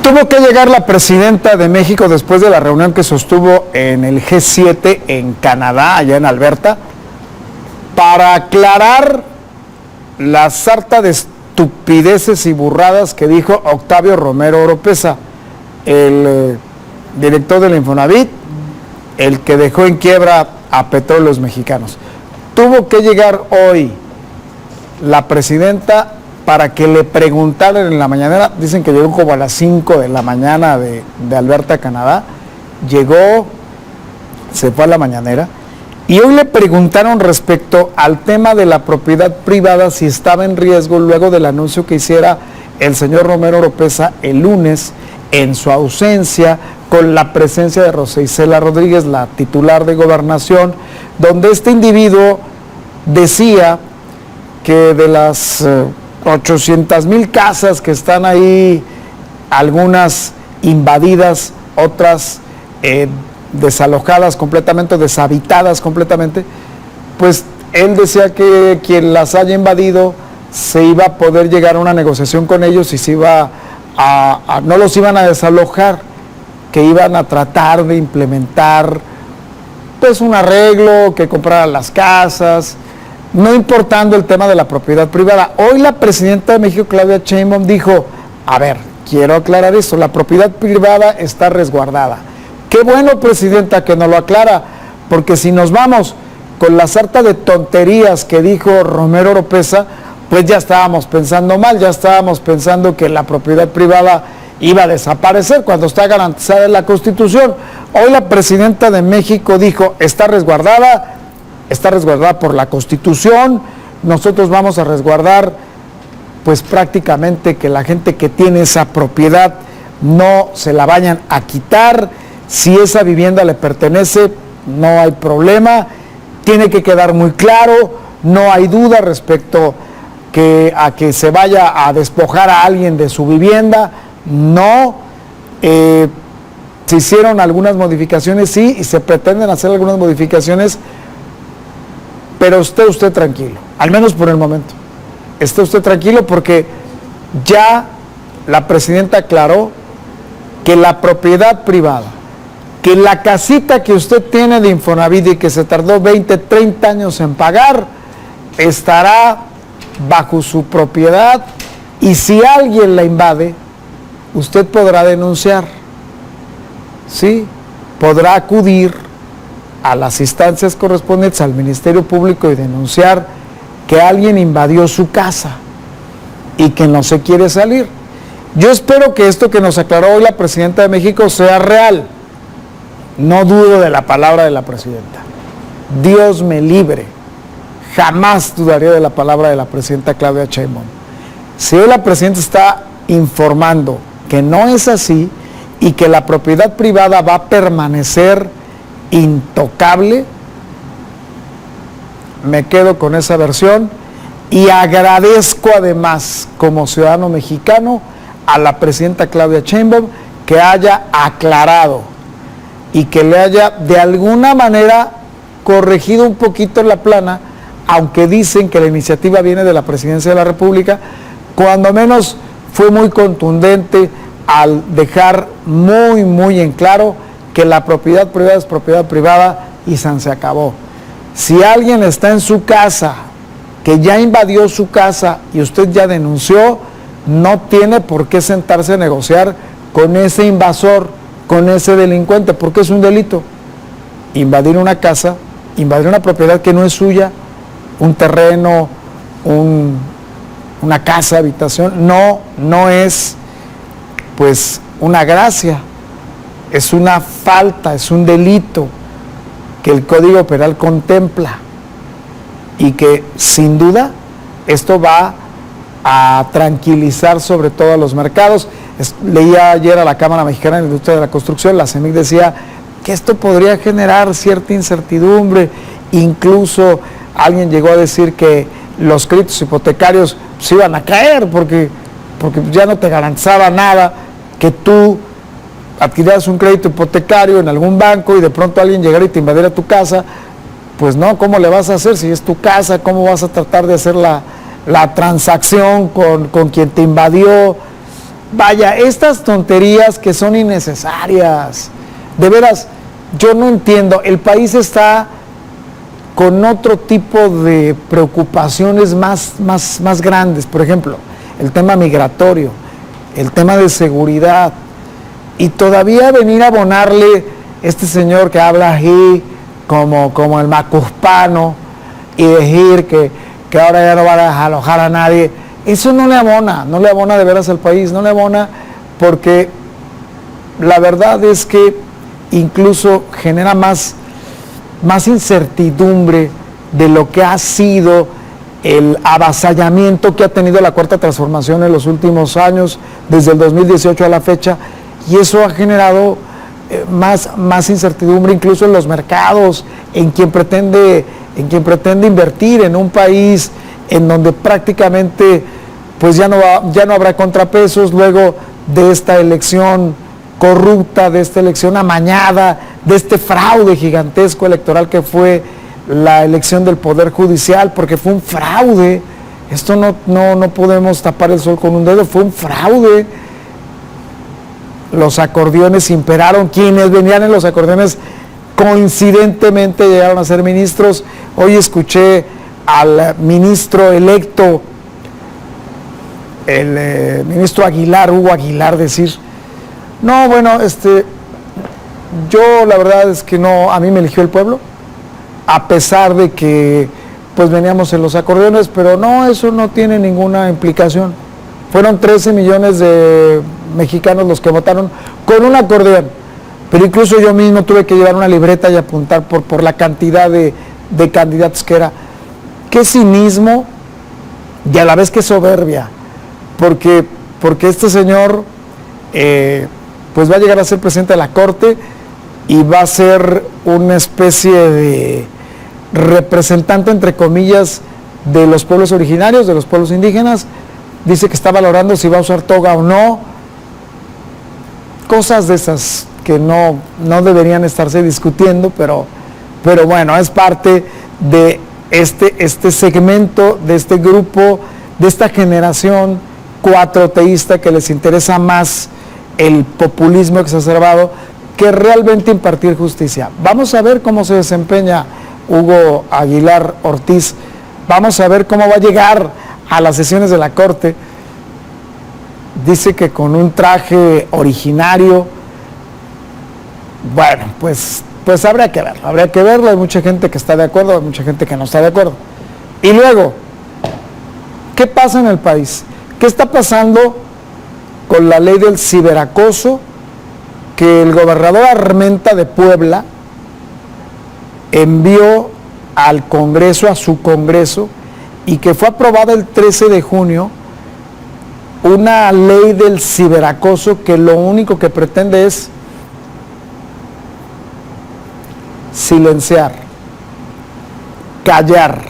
Tuvo que llegar la presidenta de México después de la reunión que sostuvo en el G7 en Canadá, allá en Alberta, para aclarar la sarta de estupideces y burradas que dijo Octavio Romero Oropeza, el director del Infonavit, el que dejó en quiebra a Petróleos Mexicanos. Tuvo que llegar hoy la presidenta para que le preguntaran en la mañanera. Dicen que llegó como a las 5 de la mañana de Alberta, Canadá. Llegó, se fue a la mañanera, y hoy le preguntaron respecto al tema de la propiedad privada, si estaba en riesgo luego del anuncio que hiciera el señor Romero Oropeza el lunes, en su ausencia, con la presencia de Rosa Isela Rodríguez, la titular de Gobernación, donde este individuo decía que de las 800,000 casas que están ahí, algunas invadidas, otras desalojadas completamente, deshabitadas completamente, pues él decía que quien las haya invadido se iba a poder llegar a una negociación con ellos y se iba no los iban a desalojar, que iban a tratar de implementar pues un arreglo, que compraran las casas, no importando el tema de la propiedad privada. Hoy la presidenta de México, Claudia Sheinbaum, dijo: a ver, quiero aclarar esto, la propiedad privada está resguardada. Qué bueno, presidenta, que nos lo aclara, porque si nos vamos con la sarta de tonterías que dijo Romero Oropeza, pues ya estábamos pensando mal, ya estábamos pensando que la propiedad privada iba a desaparecer cuando está garantizada en la Constitución. Hoy la presidenta de México dijo: está resguardada por la Constitución, nosotros vamos a resguardar pues prácticamente que la gente que tiene esa propiedad no se la vayan a quitar. Si esa vivienda le pertenece, no hay problema, tiene que quedar muy claro, no hay duda respecto a que se vaya a despojar a alguien de su vivienda, no. Se hicieron algunas modificaciones, sí, y se pretenden hacer algunas modificaciones, pero esté usted tranquilo, al menos por el momento. Esté usted tranquilo porque ya la presidenta aclaró que la propiedad privada, que la casita que usted tiene de Infonavit y que se tardó 20, 30 años en pagar, estará bajo su propiedad, y si alguien la invade, usted podrá denunciar, ¿sí? Podrá acudir a las instancias correspondientes, al Ministerio Público, y denunciar que alguien invadió su casa y que no se quiere salir. Yo espero que esto que nos aclaró hoy la presidenta de México sea real. No dudo de la palabra de la presidenta. Dios me libre. Jamás dudaría de la palabra de la presidenta Claudia Sheinbaum. Si hoy la presidenta está informando que no es así y que la propiedad privada va a permanecer intocable, me quedo con esa versión y agradezco además, como ciudadano mexicano, a la presidenta Claudia Sheinbaum que haya aclarado y que le haya de alguna manera corregido un poquito la plana, aunque dicen que la iniciativa viene de la Presidencia de la República. Cuando menos fue muy contundente al dejar muy en claro que la propiedad privada es propiedad privada y se acabó. Si alguien está en su casa, que ya invadió su casa y usted ya denunció, no tiene por qué sentarse a negociar con ese invasor, con ese delincuente, porque es un delito. Invadir una casa, invadir una propiedad que no es suya, un terreno, una casa, habitación, no es pues una gracia, es una falta, es un delito que el Código Penal contempla y que sin duda esto va a tranquilizar sobre todo a los mercados. Leía ayer a la Cámara Mexicana de la Industria de la Construcción, la CEMIC decía que esto podría generar cierta incertidumbre, incluso alguien llegó a decir que los créditos hipotecarios se iban a caer porque ya no te garantizaba nada que tú adquirieras un crédito hipotecario en algún banco y de pronto alguien llegara y te invadiera tu casa. Pues no, ¿cómo le vas a hacer si es tu casa? ¿Cómo vas a tratar de hacer la transacción con quien te invadió? Vaya, estas tonterías que son innecesarias. De veras, yo no entiendo. El país está con otro tipo de preocupaciones más grandes. Por ejemplo, el tema migratorio, el tema de seguridad. Y todavía venir a abonarle este señor que habla aquí como el macuspano y decir que ahora ya no van a alojar a nadie. Eso no le abona de veras al país, no le abona, porque la verdad es que incluso genera más incertidumbre de lo que ha sido el avasallamiento que ha tenido la Cuarta Transformación en los últimos años, desde el 2018 a la fecha, y eso ha generado más incertidumbre incluso en los mercados, en quien pretende invertir en un país en donde prácticamente pues ya no habrá contrapesos luego de esta elección corrupta, de esta elección amañada, de este fraude gigantesco electoral que fue la elección del Poder Judicial, porque fue un fraude. Esto no podemos tapar el sol con un dedo, fue un fraude. Los acordeones imperaron, quienes venían en los acordeones coincidentemente llegaron a ser ministros. Hoy escuché al ministro electo, el ministro Aguilar, Hugo Aguilar, decir, no, bueno, yo la verdad es que no, a mí me eligió el pueblo, a pesar de que pues veníamos en los acordeones, pero no, eso no tiene ninguna implicación. Fueron 13 millones de mexicanos los que votaron con un acordeón, pero incluso yo mismo tuve que llevar una libreta y apuntar por la cantidad de candidatos que era. Qué cinismo y a la vez qué soberbia, porque este señor pues va a llegar a ser presidente de la Corte y va a ser una especie de representante, entre comillas, de los pueblos originarios, de los pueblos indígenas. Dice que está valorando si va a usar toga o no. Cosas de esas que no deberían estarse discutiendo, pero bueno, es parte de este segmento, de este grupo, de esta generación cuatroteísta que les interesa más el populismo exacerbado que realmente impartir justicia. Vamos a ver cómo se desempeña Hugo Aguilar Ortiz, vamos a ver cómo va a llegar a las sesiones de la Corte. Dice que con un traje originario. Bueno, pues habría que verlo, hay mucha gente que está de acuerdo, hay mucha gente que no está de acuerdo. Y luego, ¿qué pasa en el país? ¿Qué está pasando con la ley del ciberacoso que el gobernador Armenta de Puebla envió al Congreso, a su Congreso, y que fue aprobada el 13 de junio, una ley del ciberacoso que lo único que pretende es silenciar, callar,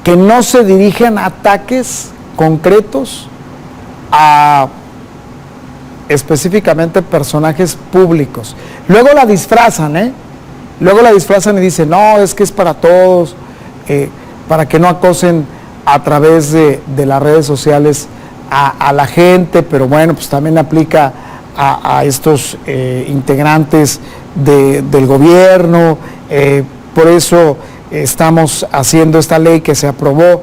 que no se dirijan ataques concretos a específicamente personajes públicos. Luego la disfrazan, Luego la disfrazan y dicen, no, es que es para todos, para que no acosen a través de las redes sociales a la gente, pero bueno, pues también aplica a estos integrantes del gobierno. Por eso estamos haciendo esta ley que se aprobó.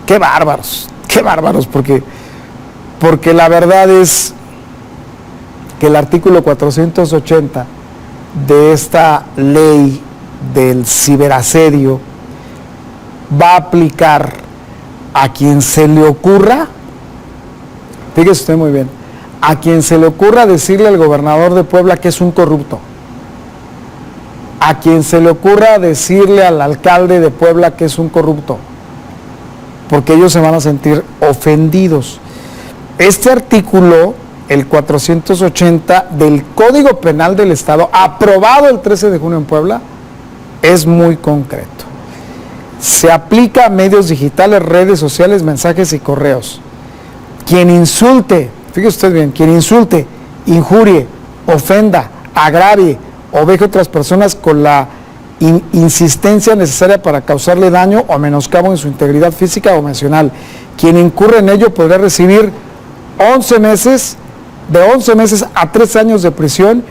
Qué bárbaros, porque la verdad es que el artículo 480 de esta ley del ciberasedio va a aplicar a quien se le ocurra, fíjese usted muy bien, a quien se le ocurra decirle al gobernador de Puebla que es un corrupto, a quien se le ocurra decirle al alcalde de Puebla que es un corrupto, porque ellos se van a sentir ofendidos. Este artículo, el 480 del Código Penal del Estado, aprobado el 13 de junio en Puebla, es muy concreto. Se aplica a medios digitales, redes sociales, mensajes y correos. Quien insulte, fíjese usted bien, quien insulte, injurie, ofenda, agravie o veje a otras personas con la insistencia necesaria para causarle daño o menoscabo en su integridad física o emocional. Quien incurre en ello podrá recibir 11 meses, de 11 meses a 3 años de prisión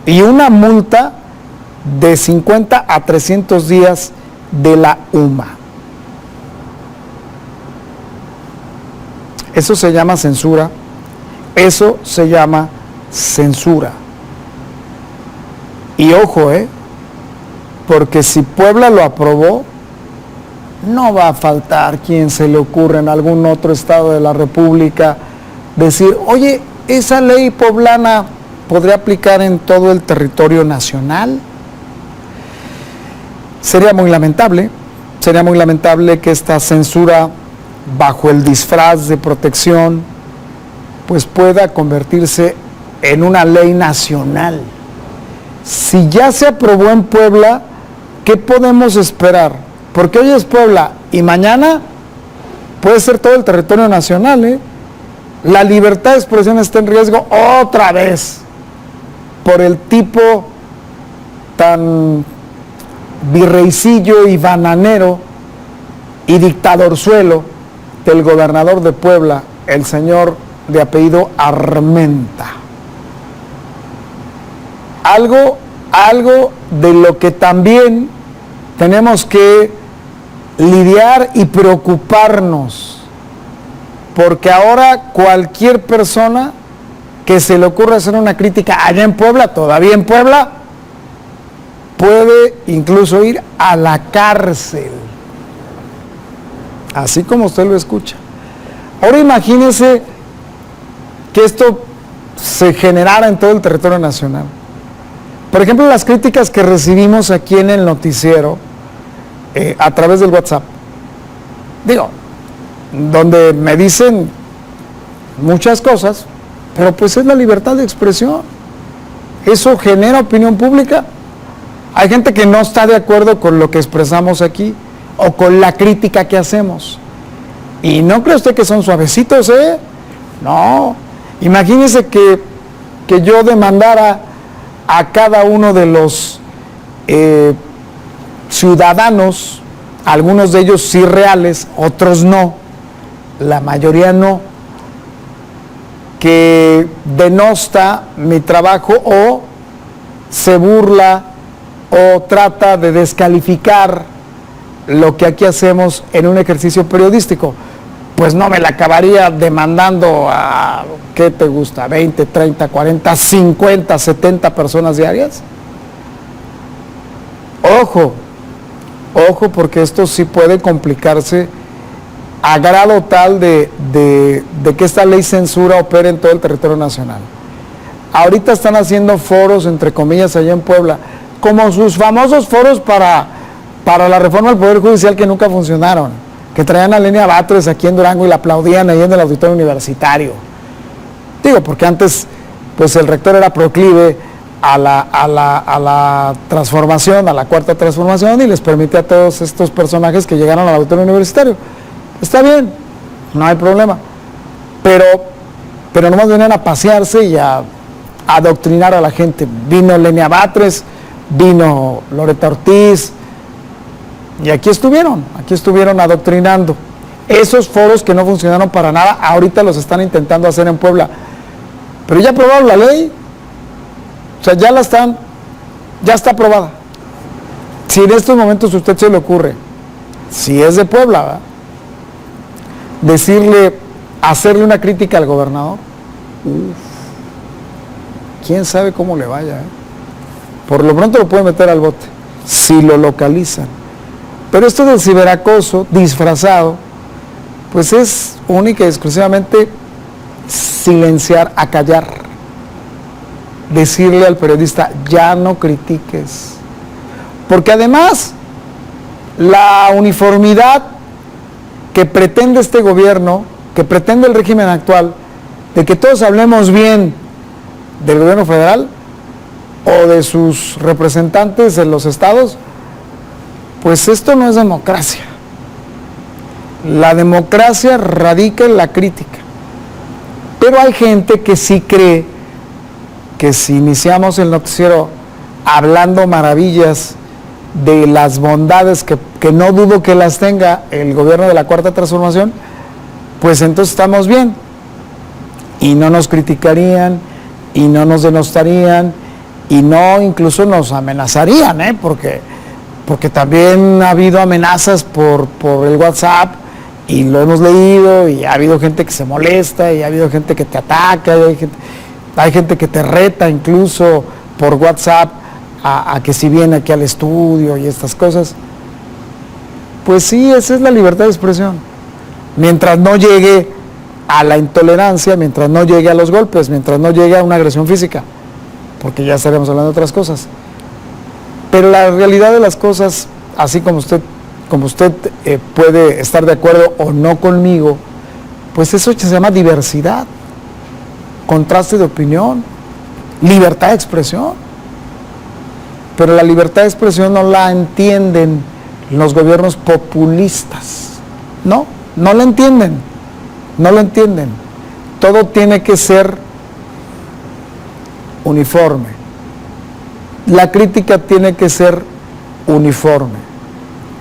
y una multa de 50 a 300 días de la UMA. Eso se llama censura. Eso se llama censura. Y ojo, porque si Puebla lo aprobó, no va a faltar quien se le ocurra en algún otro estado de la República decir, oye, esa ley poblana podría aplicar en todo el territorio nacional. Sería muy lamentable que esta censura, bajo el disfraz de protección, pues pueda convertirse en una ley nacional. Si ya se aprobó en Puebla, ¿qué podemos esperar? Porque hoy es Puebla y mañana puede ser todo el territorio nacional, La libertad de expresión está en riesgo otra vez por el tipo tan virreicillo y bananero y dictadorzuelo del gobernador de Puebla, el señor de apellido Armenta. Algo de lo que también tenemos que lidiar y preocuparnos, porque ahora cualquier persona que se le ocurra hacer una crítica allá en Puebla, todavía en Puebla, puede incluso ir a la cárcel, así como usted lo escucha. Ahora imagínese que esto se generara en todo el territorio nacional. Por ejemplo, las críticas que recibimos aquí en el noticiero a través del WhatsApp, donde me dicen muchas cosas, pero pues es la libertad de expresión. Eso genera opinión pública. Hay gente que no está de acuerdo con lo que expresamos aquí o con la crítica que hacemos. Y no cree usted que son suavecitos, No. Imagínese que yo demandara a cada uno de los ciudadanos, algunos de ellos sí reales, otros no, la mayoría no, que denosta mi trabajo o se burla o trata de descalificar lo que aquí hacemos en un ejercicio periodístico. Pues no me la acabaría demandando a, ¿qué te gusta? 20, 30, 40, 50, 70 personas diarias. Ojo, porque esto sí puede complicarse a grado tal de que esta ley censura opere en todo el territorio nacional. Ahorita están haciendo foros, entre comillas, allá en Puebla, como sus famosos foros para la reforma del Poder Judicial que nunca funcionaron, que traían a Lenia Batres aquí en Durango y la aplaudían ahí en el auditorio universitario. Porque antes, pues el rector era proclive a la transformación, a la cuarta transformación, y les permitía a todos estos personajes que llegaron al auditorio universitario. Está bien, no hay problema. Pero nomás venían a pasearse y a adoctrinar a la gente. Vino Lenia Batres, vino Loreta Ortiz, y aquí estuvieron adoctrinando. Esos foros que no funcionaron para nada, ahorita los están intentando hacer en Puebla. Pero ya aprobaron la ley. O sea, ya está aprobada. Si en estos momentos a usted se le ocurre, si es de Puebla, ¿verdad?, hacerle una crítica al gobernador, quién sabe cómo le vaya, Por lo pronto lo pueden meter al bote, si lo localizan. Pero esto del ciberacoso disfrazado, pues es única y exclusivamente silenciar, acallar, decirle al periodista, ya no critiques. Porque además, la uniformidad que pretende este gobierno, que pretende el régimen actual, de que todos hablemos bien del gobierno federal o de sus representantes en los estados, pues esto no es democracia. La democracia radica en la crítica. Pero hay gente que sí cree que si iniciamos el noticiero hablando maravillas de las bondades que no dudo que las tenga el gobierno de la Cuarta Transformación, pues entonces estamos bien. Y no nos criticarían, y no nos denostarían, y no incluso nos amenazarían, porque también ha habido amenazas por el WhatsApp, y lo hemos leído, y ha habido gente que se molesta, y ha habido gente que te ataca, hay gente que te reta incluso por WhatsApp a que si viene aquí al estudio y estas cosas. Pues sí, esa es la libertad de expresión. Mientras no llegue a la intolerancia, mientras no llegue a los golpes, mientras no llegue a una agresión física, porque ya estaremos hablando de otras cosas. Pero la realidad de las cosas, así como usted puede estar de acuerdo o no conmigo, pues eso se llama diversidad, contraste de opinión, libertad de expresión. Pero la libertad de expresión no la entienden los gobiernos populistas. No la entienden. No lo entienden. Todo tiene que ser uniforme. La crítica tiene que ser uniforme.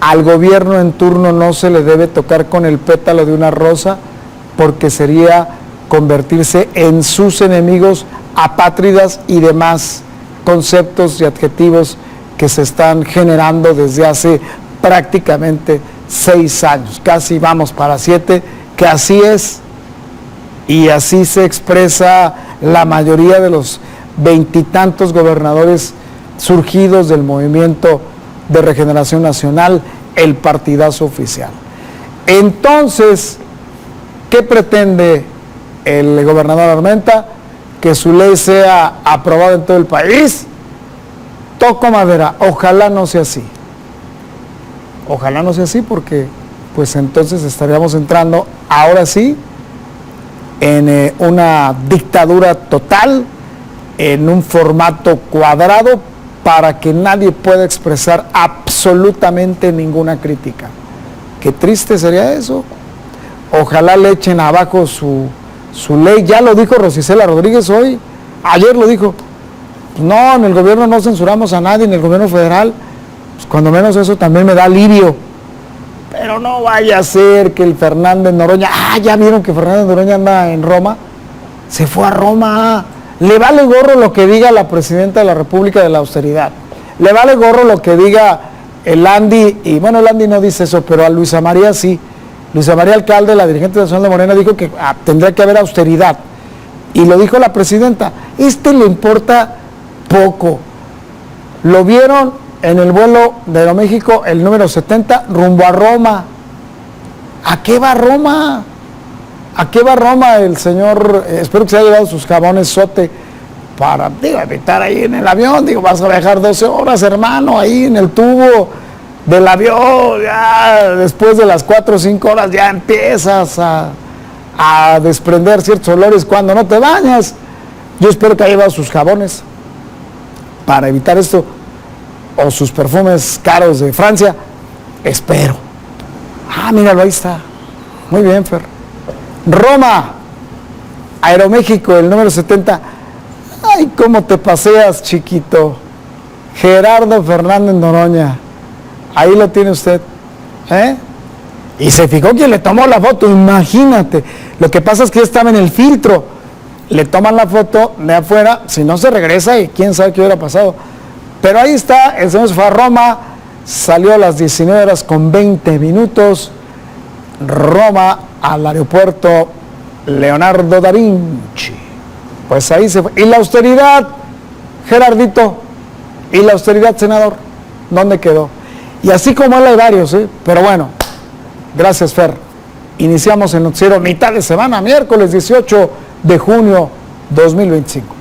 Al gobierno en turno no se le debe tocar con el pétalo de una rosa, porque sería convertirse en sus enemigos apátridas y demás conceptos y adjetivos que se están generando desde hace prácticamente 6 años, casi vamos para 7, que así es, y así se expresa la mayoría de los 20 y tantos gobernadores surgidos del Movimiento de Regeneración Nacional, el partidazo oficial. Entonces, ¿qué pretende el gobernador Armenta? Que su ley sea aprobada en todo el país. Toco madera, ojalá no sea así. Ojalá no sea así, porque pues entonces estaríamos entrando ahora sí en una dictadura total, en un formato cuadrado, para que nadie pueda expresar absolutamente ninguna crítica. Qué triste sería eso. Ojalá le echen abajo su ley. Ya lo dijo Rosicela Rodríguez hoy, ayer lo dijo. No, en el gobierno no censuramos a nadie, en el gobierno federal, pues cuando menos eso también me da alivio. Pero no vaya a ser que el Fernández Noroña, ya vieron que Fernández Noroña anda en Roma, se fue a Roma. Le vale gorro lo que diga la presidenta de la República de la austeridad, le vale gorro lo que diga el Andy, y bueno, el Andy no dice eso, pero a Luisa María sí. Luisa María Alcalde, la dirigente nacional de Morena, dijo que tendría que haber austeridad, y lo dijo la presidenta. Le importa poco. Lo vieron en el vuelo de Aeroméxico, el número 70, rumbo a Roma. ¿A qué va Roma? ¿A qué va Roma el señor? Espero que se haya llevado sus jabones Sote para, evitar ahí en el avión. Vas a viajar 12 horas, hermano, ahí en el tubo del avión. Ya después de las 4 o 5 horas ya empiezas a desprender ciertos olores cuando no te bañas. Yo espero que haya llevado sus jabones para evitar esto, o sus perfumes caros de Francia. Espero. Míralo, ahí está. Muy bien, Fer. Roma, Aeroméxico, el número 70. Ay, cómo te paseas, chiquito. Gerardo Fernández Noroña. Ahí lo tiene usted. Y se fijó quien le tomó la foto, imagínate. Lo que pasa es que estaba en el filtro. Le toman la foto de afuera, si no se regresa y quién sabe qué hubiera pasado. Pero ahí está, el señor se fue a Roma, salió a las 19:20. Roma, al aeropuerto Leonardo da Vinci. Pues ahí se fue. Y la austeridad, Gerardito, y la austeridad, senador, ¿dónde quedó? Y así como él hay varios, pero bueno, gracias, Fer. Iniciamos el noticiero mitad de semana, miércoles 18 de junio 2025.